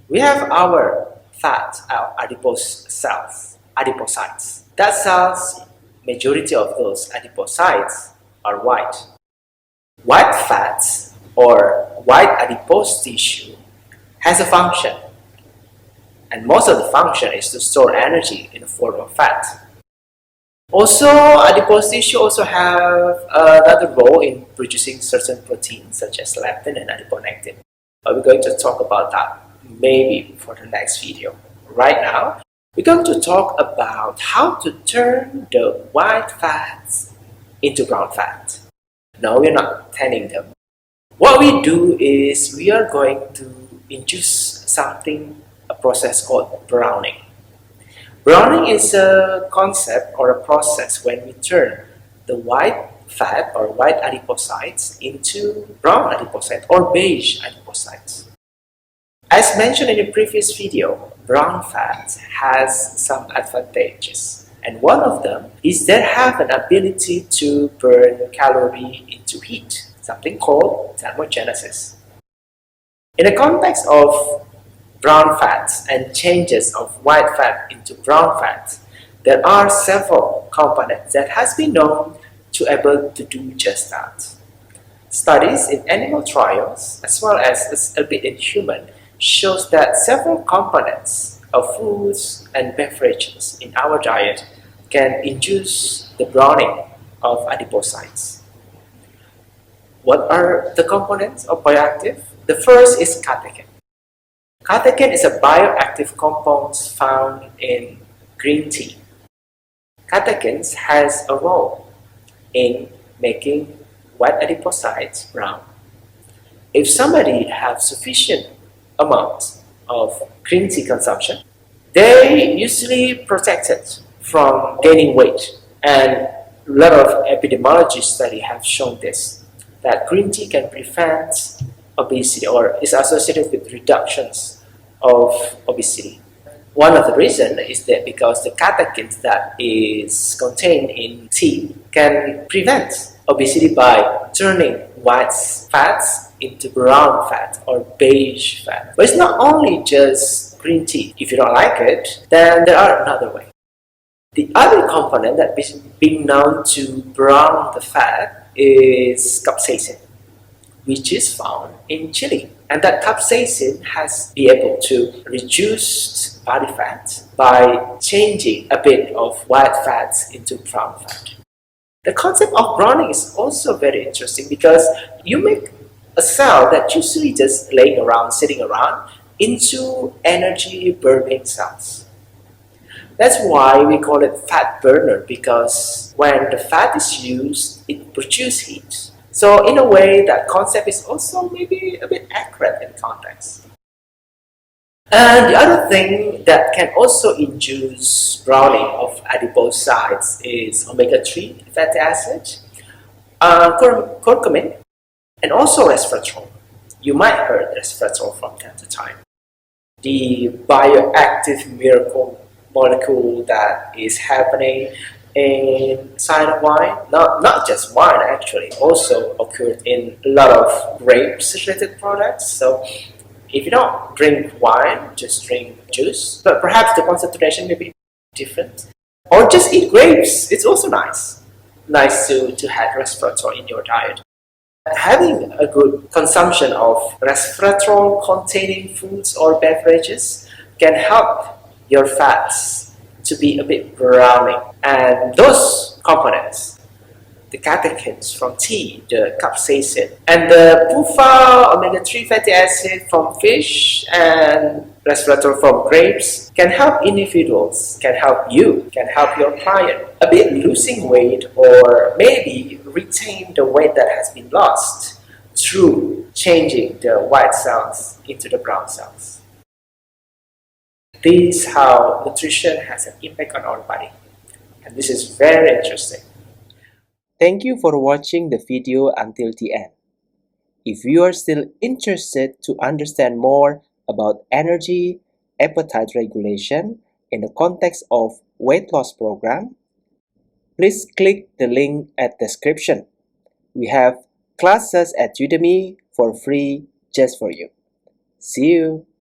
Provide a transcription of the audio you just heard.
We have our fat, our adipose cells, adipocytes. That cells, majority of those adipocytes are white. White fats or white adipose tissue has a function, and most of the function is to store energy in the form of fat. Also, adipose tissue also have another role in producing certain proteins such as leptin and adiponectin. We're going to talk about that maybe for the next video. Right now, we're going to talk about how to turn the white fats into brown fat. No, we're not tanning them. What we do is we are going to induce a process called browning. Browning is a concept or a process when we turn the white fat or white adipocytes into brown adipocytes or beige adipocytes. As mentioned in the previous video, brown fat has some advantages, and one of them is they have an ability to burn calorie into heat, something called thermogenesis. In the context of brown fats and changes of white fat into brown fat, there are several components that has been known to able to do just that. Studies in animal trials as well as a bit in human shows that several components of foods and beverages in our diet can induce the browning of adipocytes. What are the components of bioactive? The first is catechin. Catechin is a bioactive compound found in green tea. Catechins has a role in making white adipocytes brown. If somebody has sufficient amount of green tea consumption, they usually protected from gaining weight. And a lot of epidemiology studies have shown this, that green tea can prevent obesity or is associated with reductions of obesity. One of the reasons is that because the catechins that is contained in tea can prevent obesity by turning white fats into brown fat or beige fat. But it's not only just green tea. If you don't like it, then there are another way. The other component that is being known to brown the fat is capsaicin, which is found in chili. And that capsaicin has been able to reduce body fat by changing a bit of white fats into brown fat. The concept of browning is also very interesting because you make a cell that usually just laying around, sitting around, into energy burning cells. That's why we call it fat burner, because when the fat is used, it produces heat. So in a way, that concept is also maybe a bit accurate in context. And the other thing that can also induce browning of adipocytes is omega-3 fatty acid, curcumin, and also resveratrol. You might have heard resveratrol from time to time. The bioactive miracle molecule that is happening inside of wine, not just wine actually, also occurred in a lot of grapes-related products. So if you don't drink wine, just drink juice, but perhaps the concentration may be different. Or just eat grapes, it's also nice. Nice to have resveratrol in your diet. Having a good consumption of resveratrol-containing foods or beverages can help your fats to be a bit browning. And those components, the catechins from tea, the capsaicin, and the PUFA omega-3 fatty acid from fish and resveratrol from grapes can help individuals, can help you, can help your client a bit losing weight or maybe retain the weight that has been lost through changing the white cells into the brown cells. This is how nutrition has an impact on our body. And this is very interesting. Thank you for watching the video until the end. If you are still interested to understand more about energy, appetite regulation in the context of weight loss program, please click the link at description. We have classes at Udemy for free just for you. See you!